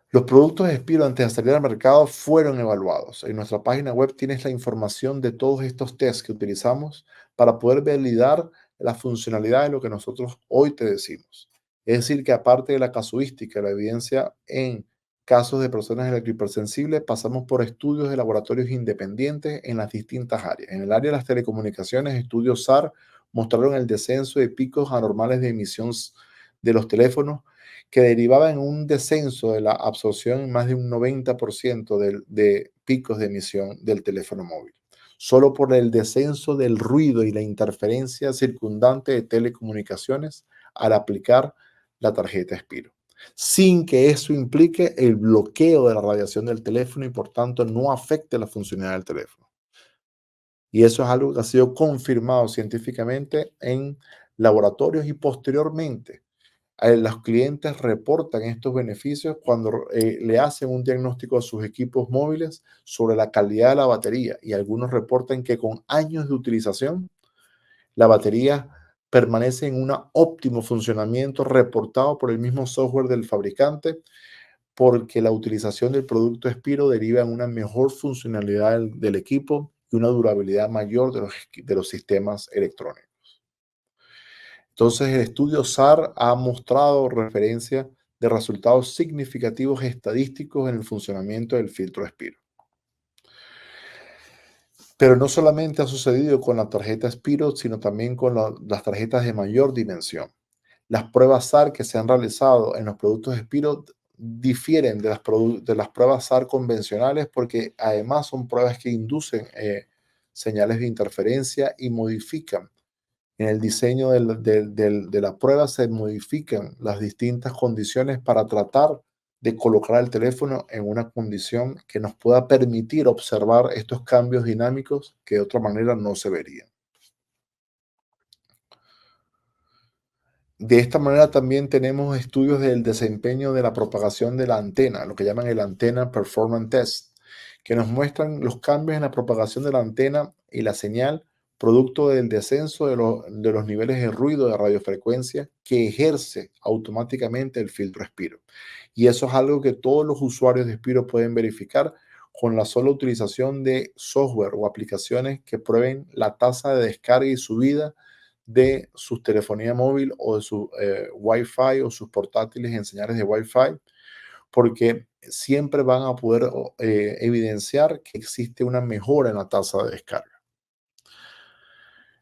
Los productos de Spiro antes de salir al mercado fueron evaluados. En nuestra página web tienes la información de todos estos tests que utilizamos para poder validar la funcionalidad de lo que nosotros hoy te decimos. Es decir, que aparte de la casuística, la evidencia en casos de personas electrohipersensibles, pasamos por estudios de laboratorios independientes en las distintas áreas. En el área de las telecomunicaciones, estudios SAR mostraron el descenso de picos anormales de emisión de los teléfonos que derivaba en un descenso de la absorción en más de un 90% de picos de emisión del teléfono móvil, solo por el descenso del ruido y la interferencia circundante de telecomunicaciones al aplicar la tarjeta Spiro, sin que eso implique el bloqueo de la radiación del teléfono y por tanto no afecte la funcionalidad del teléfono. Y eso es algo que ha sido confirmado científicamente en laboratorios y posteriormente los clientes reportan estos beneficios cuando le hacen un diagnóstico a sus equipos móviles sobre la calidad de la batería y algunos reportan que con años de utilización la batería permanece en un óptimo funcionamiento reportado por el mismo software del fabricante porque la utilización del producto Spiro deriva en una mejor funcionalidad del equipo y una durabilidad mayor de los sistemas electrónicos. Entonces, el estudio SAR ha mostrado referencia de resultados significativos estadísticos en el funcionamiento del filtro Spiro. Pero no solamente ha sucedido con la tarjeta Spiro, sino también con las tarjetas de mayor dimensión. Las pruebas SAR que se han realizado en los productos Spiro difieren de las pruebas SAR convencionales porque además son pruebas que inducen señales de interferencia y modifican. En el diseño de la prueba se modifican las distintas condiciones para tratar de colocar el teléfono en una condición que nos pueda permitir observar estos cambios dinámicos que de otra manera no se verían. De esta manera también tenemos estudios del desempeño de la propagación de la antena, lo que llaman el Antenna Performance Test, que nos muestran los cambios en la propagación de la antena y la señal producto del descenso de los niveles de ruido de radiofrecuencia que ejerce automáticamente el filtro Spiro. Y eso es algo que todos los usuarios de Spiro pueden verificar con la sola utilización de software o aplicaciones que prueben la tasa de descarga y subida de su telefonía móvil o de su Wi-Fi o sus portátiles en señales de Wi-Fi, porque siempre van a poder evidenciar que existe una mejora en la tasa de descarga.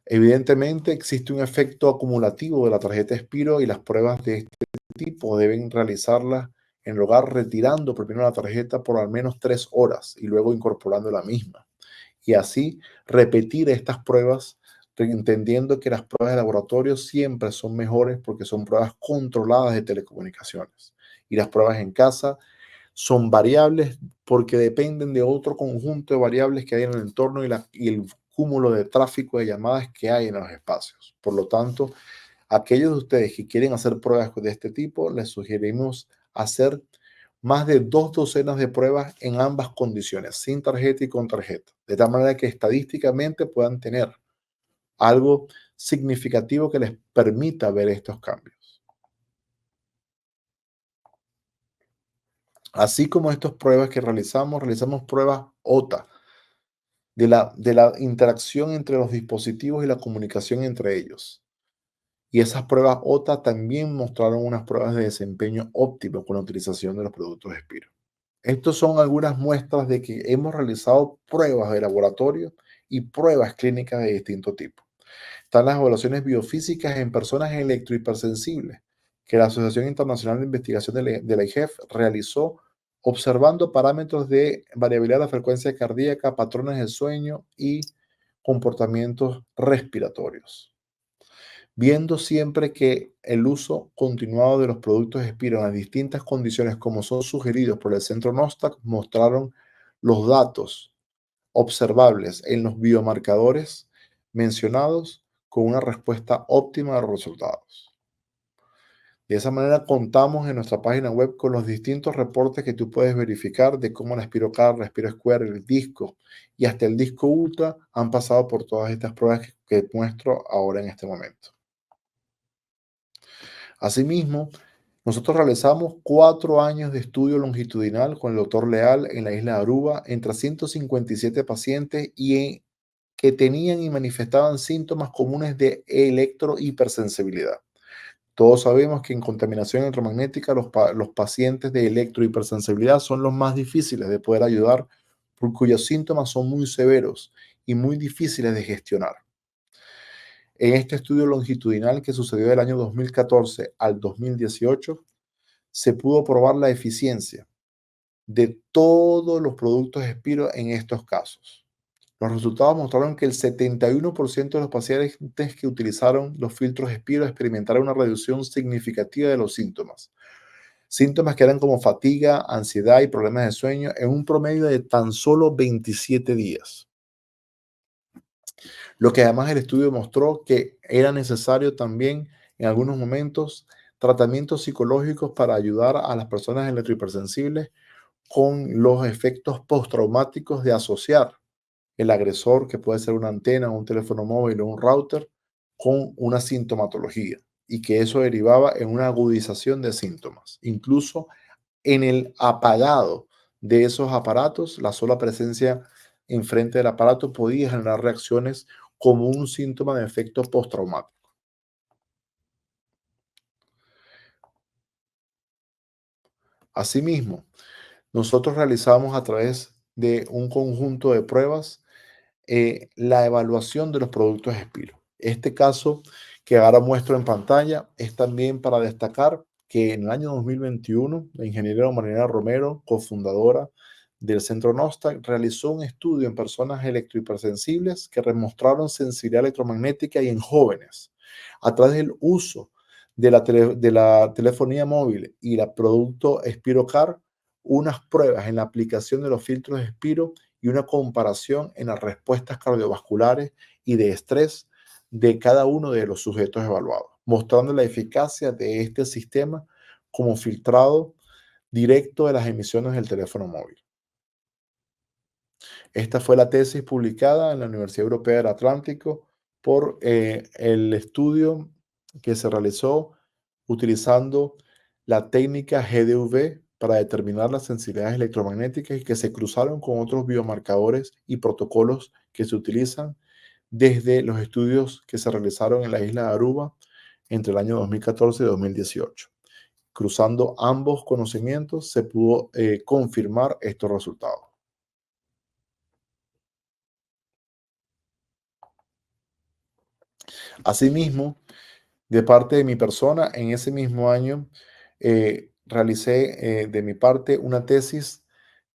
Evidentemente existe un efecto acumulativo de la tarjeta Spiro y las pruebas de este tipo deben realizarlas en el hogar retirando primero la tarjeta por al menos 3 horas y luego incorporando la misma. Y así repetir estas pruebas, entendiendo que las pruebas de laboratorio siempre son mejores porque son pruebas controladas de telecomunicaciones. Y las pruebas en casa son variables porque dependen de otro conjunto de variables que hay en el entorno y el cúmulo de tráfico de llamadas que hay en los espacios. Por lo tanto, aquellos de ustedes que quieren hacer pruebas de este tipo, les sugerimos hacer más de 2 docenas de pruebas en ambas condiciones, sin tarjeta y con tarjeta, de tal manera que estadísticamente puedan tener algo significativo que les permita ver estos cambios. Así como estas pruebas que realizamos pruebas OTA de la interacción entre los dispositivos y la comunicación entre ellos. Y esas pruebas OTA también mostraron unas pruebas de desempeño óptimo con la utilización de los productos Spiro. Estos son algunas muestras de que hemos realizado pruebas de laboratorio y pruebas clínicas de distinto tipo. Están las evaluaciones biofísicas en personas electrohipersensibles que la Asociación Internacional de Investigación de la IGEF realizó observando parámetros de variabilidad de la frecuencia cardíaca, patrones de sueño y comportamientos respiratorios, viendo siempre que el uso continuado de los productos Spiro en las distintas condiciones como son sugeridos por el Centro Nostac mostraron los datos observables en los biomarcadores mencionados con una respuesta óptima de los resultados. De esa manera contamos en nuestra página web con los distintos reportes que tú puedes verificar de cómo la Spirocar, la Spirosquare, el disco y hasta el disco Ultra han pasado por todas estas pruebas que muestro ahora en este momento. Asimismo, Nosotros realizamos 4 años de estudio longitudinal con el doctor Leal en la isla de Aruba en 357 pacientes que tenían y manifestaban síntomas comunes de electrohipersensibilidad. Todos sabemos que en contaminación electromagnética los pacientes de electrohipersensibilidad son los más difíciles de poder ayudar, por cuyos síntomas son muy severos y muy difíciles de gestionar. En este estudio longitudinal que sucedió del año 2014 al 2018, se pudo probar la eficiencia de todos los productos Spiro en estos casos. Los resultados mostraron que el 71% de los pacientes que utilizaron los filtros Spiro experimentaron una reducción significativa de los síntomas. Síntomas que eran como fatiga, ansiedad y problemas de sueño en un promedio de tan solo 27 días. Lo que además el estudio mostró que era necesario también en algunos momentos tratamientos psicológicos para ayudar a las personas electrohipersensibles con los efectos postraumáticos de asociar el agresor, que puede ser una antena, un teléfono móvil o un router, con una sintomatología y que eso derivaba en una agudización de síntomas. Incluso en el apagado de esos aparatos, la sola presencia enfrente del aparato podía generar reacciones como un síntoma de efecto postraumático. Asimismo, nosotros realizamos a través de un conjunto de pruebas la evaluación de los productos Spiro. Este caso que ahora muestro en pantalla es también para destacar que en el año 2021, la ingeniera Marinera Romero, cofundadora del Centro Nostac, realizó un estudio en personas electrohipersensibles que demostraron sensibilidad electromagnética y en jóvenes a través del uso de la telefonía móvil y el producto SpiroCar, unas pruebas en la aplicación de los filtros Spiro y una comparación en las respuestas cardiovasculares y de estrés de cada uno de los sujetos evaluados, mostrando la eficacia de este sistema como filtrado directo de las emisiones del teléfono móvil. Esta fue la tesis publicada en la Universidad Europea del Atlántico por el estudio que se realizó utilizando la técnica GDV para determinar las sensibilidades electromagnéticas y que se cruzaron con otros biomarcadores y protocolos que se utilizan desde los estudios que se realizaron en la isla de Aruba entre el año 2014 y 2018. Cruzando ambos conocimientos se pudo confirmar estos resultados. Asimismo, de parte de mi persona, en ese mismo año realicé de mi parte una tesis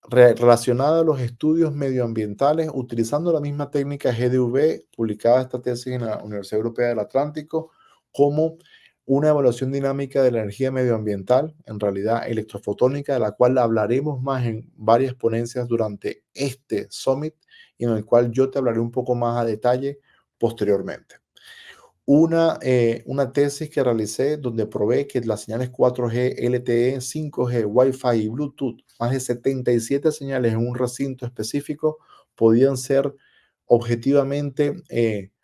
relacionada a los estudios medioambientales utilizando la misma técnica GDV, publicada esta tesis en la Universidad Europea del Atlántico, como una evaluación dinámica de la energía medioambiental, en realidad electrofotónica, de la cual hablaremos más en varias ponencias durante este summit y en el cual yo te hablaré un poco más a detalle posteriormente. Una tesis que realicé donde probé que las señales 4G, LTE, 5G, Wi-Fi y Bluetooth, más de 77 señales en un recinto específico, podían ser objetivamente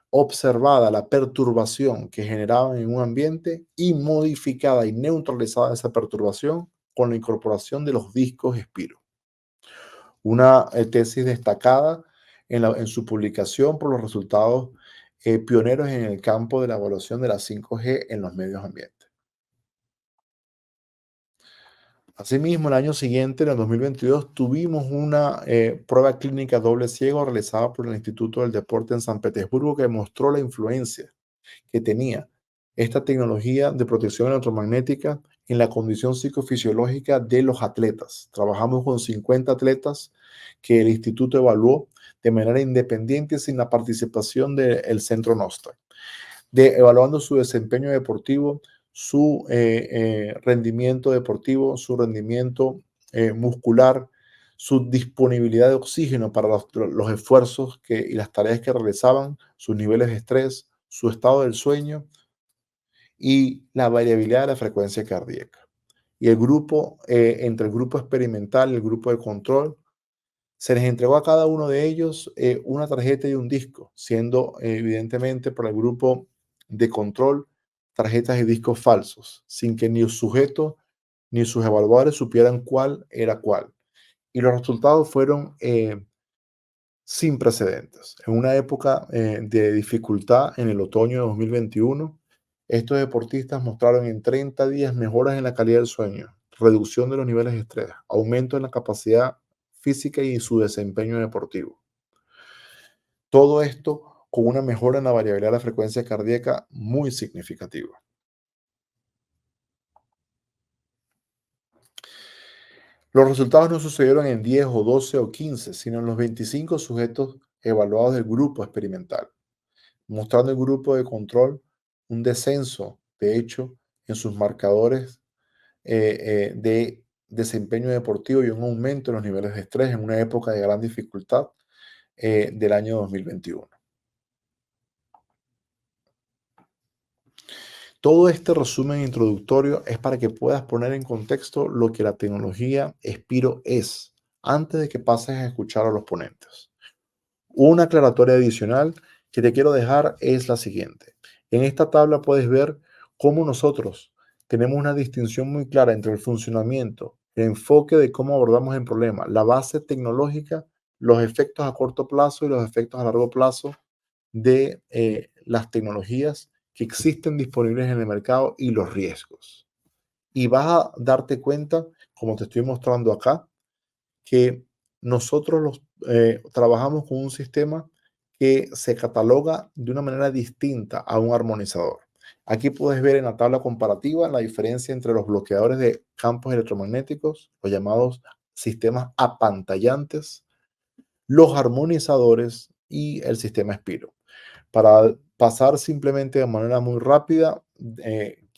observada la perturbación que generaban en un ambiente y modificada y neutralizada esa perturbación con la incorporación de los discos Spiro. Una tesis destacada en su publicación por los resultados pioneros en el campo de la evaluación de la 5G en los medios ambientes. Asimismo, el año siguiente, en el 2022, tuvimos una prueba clínica doble ciego realizada por el Instituto del Deporte en San Petersburgo que mostró la influencia que tenía esta tecnología de protección electromagnética en la condición psicofisiológica de los atletas. Trabajamos con 50 atletas que el instituto evaluó de manera independiente sin la participación del Centro Nostra, evaluando su desempeño deportivo, su rendimiento deportivo, su rendimiento muscular, su disponibilidad de oxígeno para los esfuerzos y las tareas que realizaban, sus niveles de estrés, su estado del sueño y la variabilidad de la frecuencia cardíaca. Y entre el grupo experimental y el grupo de control, se les entregó a cada uno de ellos una tarjeta y un disco, siendo evidentemente para el grupo de control tarjetas y discos falsos, sin que ni el sujeto ni sus evaluadores supieran cuál era cuál. Y los resultados fueron sin precedentes. En una época de dificultad en el otoño de 2021, estos deportistas mostraron en 30 días mejoras en la calidad del sueño, reducción de los niveles de estrés, aumento en la capacidad física y su desempeño deportivo. Todo esto con una mejora en la variabilidad de la frecuencia cardíaca muy significativa. Los resultados no sucedieron en 10 o 12 o 15, sino en los 25 sujetos evaluados del grupo experimental, mostrando el grupo de control un descenso, de hecho, en sus marcadores de desempeño deportivo y un aumento en los niveles de estrés en una época de gran dificultad del año 2021. Todo este resumen introductorio es para que puedas poner en contexto lo que la tecnología Spiro es, antes de que pases a escuchar a los ponentes. Una aclaratoria adicional que te quiero dejar es la siguiente. En esta tabla puedes ver cómo nosotros tenemos una distinción muy clara entre el funcionamiento, el enfoque de cómo abordamos el problema, la base tecnológica, los efectos a corto plazo y los efectos a largo plazo de las tecnologías que existen disponibles en el mercado y los riesgos. Y vas a darte cuenta, como te estoy mostrando acá, que nosotros trabajamos con un sistema que se cataloga de una manera distinta a un armonizador. Aquí puedes ver en la tabla comparativa la diferencia entre los bloqueadores de campos electromagnéticos, los llamados sistemas apantallantes, los armonizadores y el sistema Spiro. Para pasar simplemente de manera muy rápida,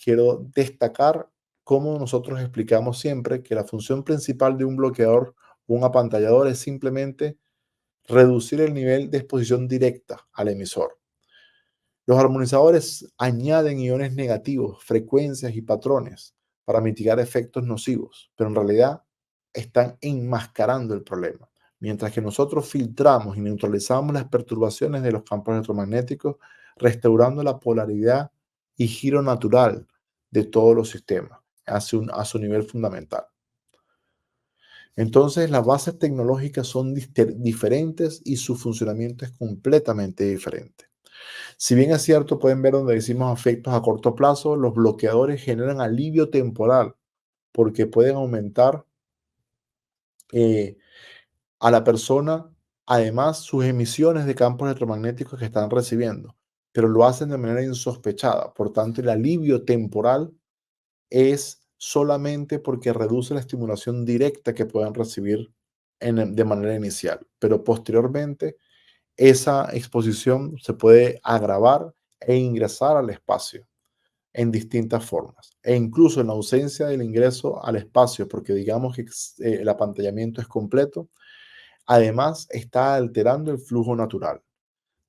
quiero destacar cómo nosotros explicamos siempre que la función principal de un bloqueador o un apantallador es simplemente reducir el nivel de exposición directa al emisor. Los armonizadores añaden iones negativos, frecuencias y patrones para mitigar efectos nocivos, pero en realidad están enmascarando el problema. Mientras que nosotros filtramos y neutralizamos las perturbaciones de los campos electromagnéticos, restaurando la polaridad y giro natural de todos los sistemas a su nivel fundamental. Entonces, las bases tecnológicas son diferentes y su funcionamiento es completamente diferente. Si bien es cierto, pueden ver donde decimos efectos a corto plazo, los bloqueadores generan alivio temporal porque pueden aumentar eh, a la persona, además, sus emisiones de campos electromagnéticos que están recibiendo, pero lo hacen de manera insospechada. Por tanto, el alivio temporal es solamente porque reduce la estimulación directa que puedan recibir de manera inicial, pero posteriormente esa exposición se puede agravar e ingresar al espacio en distintas formas. E incluso en la ausencia del ingreso al espacio, porque digamos que el apantallamiento es completo, además está alterando el flujo natural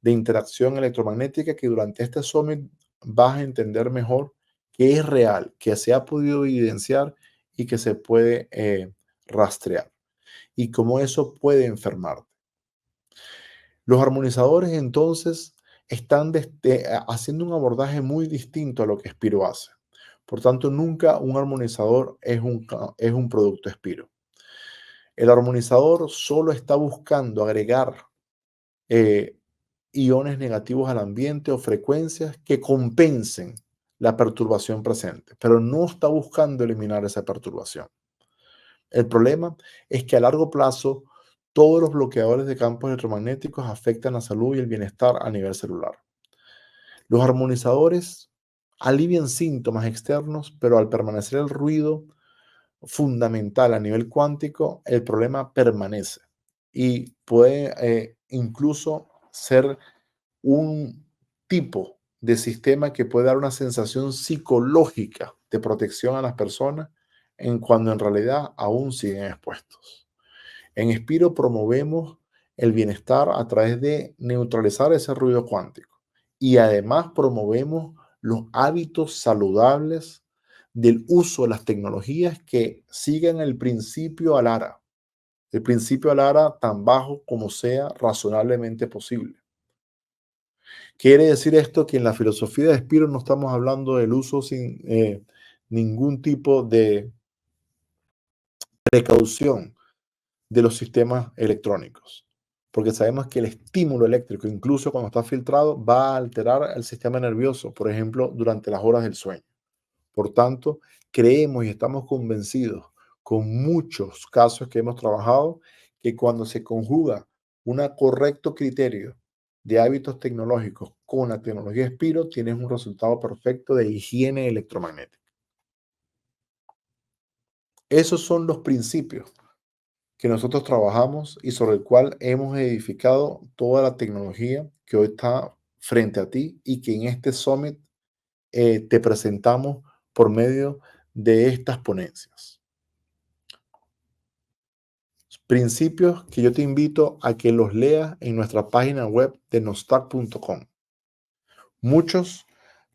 de interacción electromagnética que durante este summit vas a entender mejor que es real, que se ha podido evidenciar y que se puede rastrear y cómo eso puede enfermar. Los armonizadores entonces están haciendo un abordaje muy distinto a lo que Spiro hace. Por tanto, nunca un armonizador es un producto Spiro. El armonizador solo está buscando agregar eh, iones negativos al ambiente o frecuencias que compensen la perturbación presente, pero no está buscando eliminar esa perturbación. El problema es que a largo plazo todos los bloqueadores de campos electromagnéticos afectan la salud y el bienestar a nivel celular. Los armonizadores alivian síntomas externos, pero al permanecer el ruido fundamental a nivel cuántico, el problema permanece y puede incluso ser un tipo de sistema que puede dar una sensación psicológica de protección a las personas cuando en realidad aún siguen expuestos. En Spiro promovemos el bienestar a través de neutralizar ese ruido cuántico y además promovemos los hábitos saludables del uso de las tecnologías que sigan el principio Alara, el principio Alara tan bajo como sea razonablemente posible. Quiere decir esto que en la filosofía de Spiro no estamos hablando del uso sin ningún tipo de precaución de los sistemas electrónicos, porque sabemos que el estímulo eléctrico, incluso cuando está filtrado, va a alterar el sistema nervioso, por ejemplo, durante las horas del sueño. Por tanto, creemos y estamos convencidos con muchos casos que hemos trabajado que cuando se conjuga un correcto criterio de hábitos tecnológicos con la tecnología Spiro, tienes un resultado perfecto de higiene electromagnética. Esos son los principios que nosotros trabajamos y sobre el cual hemos edificado toda la tecnología que hoy está frente a ti y que en este summit te presentamos por medio de estas ponencias. Principios que yo te invito a que los leas en nuestra página web de nostar.com. Muchos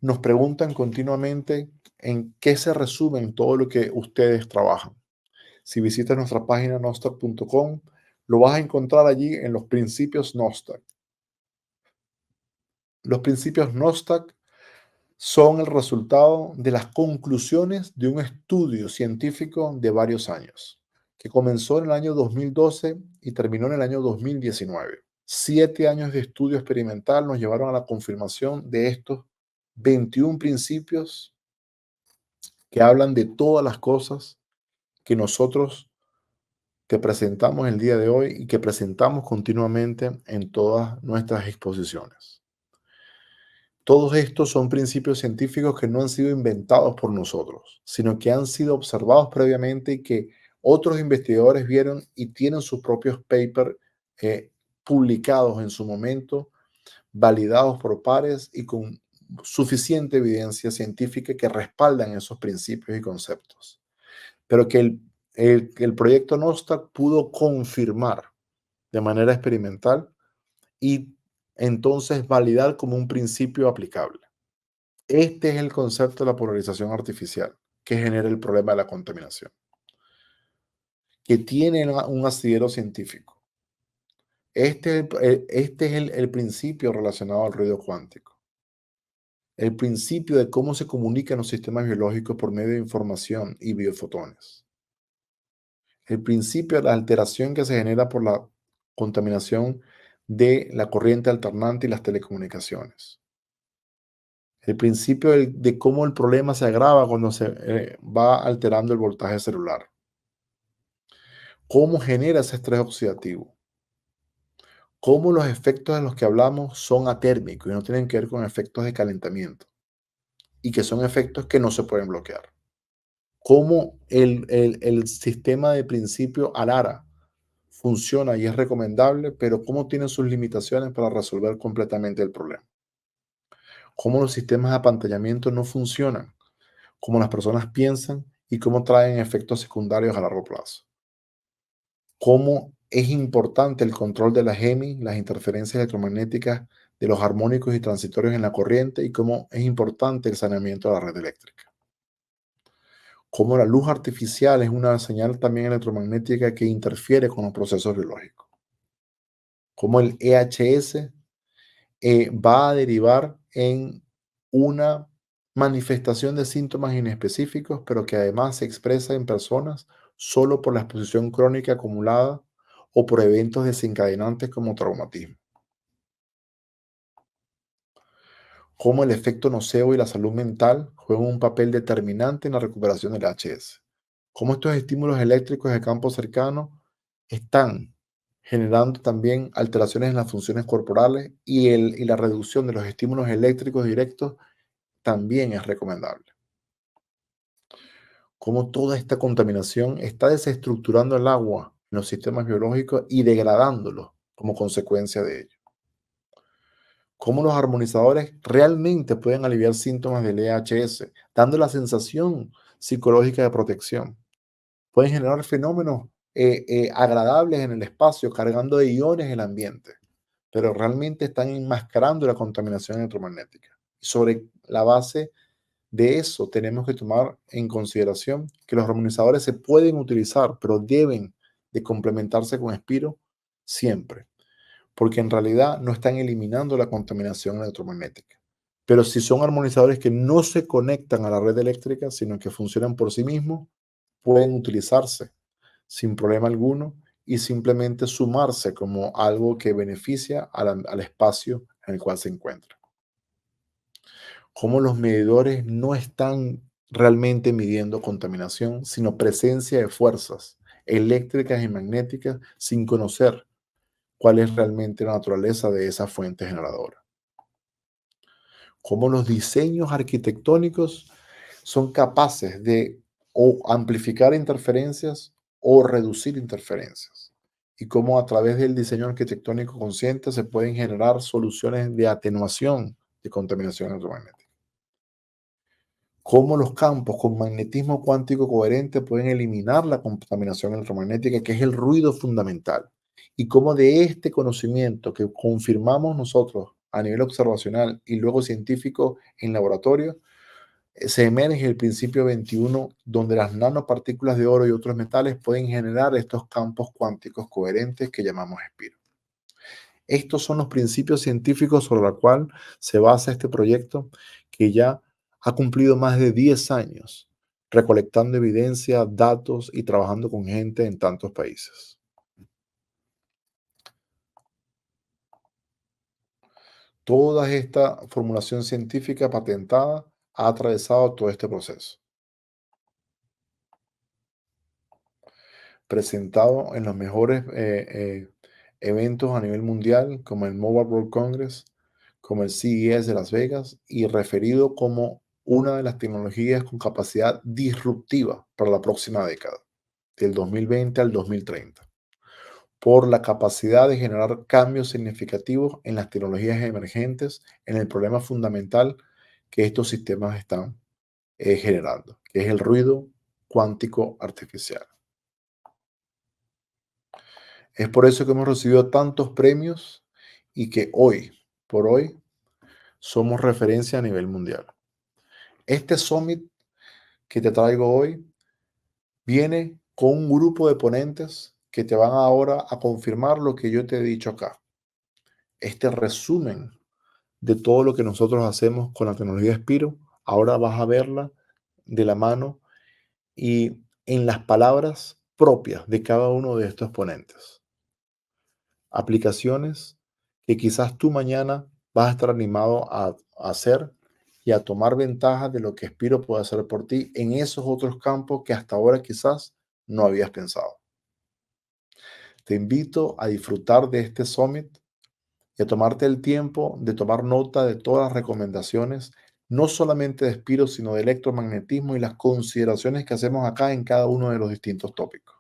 nos preguntan continuamente en qué se resumen todo lo que ustedes trabajan. Si visitas nuestra página nostar.com, lo vas a encontrar allí en los principios Nostar. Los principios Nostar son el resultado de las conclusiones de un estudio científico de varios años, que comenzó en el año 2012 y terminó en el año 2019. 7 años de estudio experimental nos llevaron a la confirmación de estos 21 principios que hablan de todas las cosas que nosotros te presentamos el día de hoy y que presentamos continuamente en todas nuestras exposiciones. Todos estos son principios científicos que no han sido inventados por nosotros, sino que han sido observados previamente y que otros investigadores vieron y tienen sus propios papers publicados en su momento, validados por pares y con suficiente evidencia científica que respaldan esos principios y conceptos. Pero que el proyecto Nostar pudo confirmar de manera experimental y entonces validar como un principio aplicable. Este es el concepto de la polarización artificial que genera el problema de la contaminación, que tiene un asidero científico. Este es el principio relacionado al ruido cuántico, el principio de cómo se comunican los sistemas biológicos por medio de información y biofotones, el principio de la alteración que se genera por la contaminación de la corriente alternante y las telecomunicaciones, el principio de cómo el problema se agrava cuando se va alterando el voltaje celular, cómo genera ese estrés oxidativo, cómo los efectos de los que hablamos son atérmicos y no tienen que ver con efectos de calentamiento y que son efectos que no se pueden bloquear, cómo el sistema de principio ALARA funciona y es recomendable, pero cómo tiene sus limitaciones para resolver completamente el problema, cómo los sistemas de apantallamiento no funcionan como las personas piensan y cómo traen efectos secundarios a largo plazo. Cómo es importante el control de la GEMI, las interferencias electromagnéticas de los armónicos y transitorios en la corriente y cómo es importante el saneamiento de la red eléctrica. Cómo la luz artificial es una señal también electromagnética que interfiere con los procesos biológicos. Cómo el EHS va a derivar en una manifestación de síntomas inespecíficos, pero que además se expresa en personas solo por la exposición crónica acumulada o por eventos desencadenantes como traumatismo. Cómo el efecto nocebo y la salud mental juegan un papel determinante en la recuperación del HS. Cómo estos estímulos eléctricos de campo cercano están generando también alteraciones en las funciones corporales y la reducción de los estímulos eléctricos directos también es recomendable. Cómo toda esta contaminación está desestructurando el agua en los sistemas biológicos y degradándolos como consecuencia de ello. Cómo los armonizadores realmente pueden aliviar síntomas del EHS, dando la sensación psicológica de protección. Pueden generar fenómenos agradables en el espacio, cargando de iones el ambiente, pero realmente están enmascarando la contaminación electromagnética. Sobre la base de eso, tenemos que tomar en consideración que los armonizadores se pueden utilizar, pero deben de complementarse con Spiro siempre, porque en realidad no están eliminando la contaminación electromagnética. Pero si son armonizadores que no se conectan a la red eléctrica, sino que funcionan por sí mismos, pueden utilizarse sin problema alguno y simplemente sumarse como algo que beneficia al espacio en el cual se encuentra. Como los medidores no están realmente midiendo contaminación, sino presencia de fuerzas eléctricas y magnéticas sin conocer cuál es realmente la naturaleza de esa fuente generadora. Cómo los diseños arquitectónicos son capaces de o amplificar interferencias o reducir interferencias. Y cómo a través del diseño arquitectónico consciente se pueden generar soluciones de atenuación de contaminación electromagnética. Cómo los campos con magnetismo cuántico coherente pueden eliminar la contaminación electromagnética, que es el ruido fundamental. Y cómo de este conocimiento que confirmamos nosotros a nivel observacional y luego científico en laboratorio, se emerge el principio 21, donde las nanopartículas de oro y otros metales pueden generar estos campos cuánticos coherentes que llamamos espiro. Estos son los principios científicos sobre los cuales se basa este proyecto, que ya ha cumplido más de 10 años recolectando evidencia, datos y trabajando con gente en tantos países. Toda esta formulación científica patentada ha atravesado todo este proceso, presentado en los mejores eventos a nivel mundial, como el Mobile World Congress, como el CES de Las Vegas, y referido como una de las tecnologías con capacidad disruptiva para la próxima década, del 2020 al 2030, por la capacidad de generar cambios significativos en las tecnologías emergentes, en el problema fundamental que estos sistemas están generando, que es el ruido cuántico artificial. Es por eso que hemos recibido tantos premios y que hoy, por hoy, somos referencia a nivel mundial. Este summit que te traigo hoy viene con un grupo de ponentes que te van ahora a confirmar lo que yo te he dicho acá. Este resumen de todo lo que nosotros hacemos con la tecnología Spiro, ahora vas a verla de la mano y en las palabras propias de cada uno de estos ponentes. Aplicaciones que quizás tú mañana vas a estar animado a hacer y a tomar ventaja de lo que Spiro puede hacer por ti en esos otros campos que hasta ahora quizás no habías pensado. Te invito a disfrutar de este summit y a tomarte el tiempo de tomar nota de todas las recomendaciones, no solamente de Spiro, sino de electromagnetismo y las consideraciones que hacemos acá en cada uno de los distintos tópicos.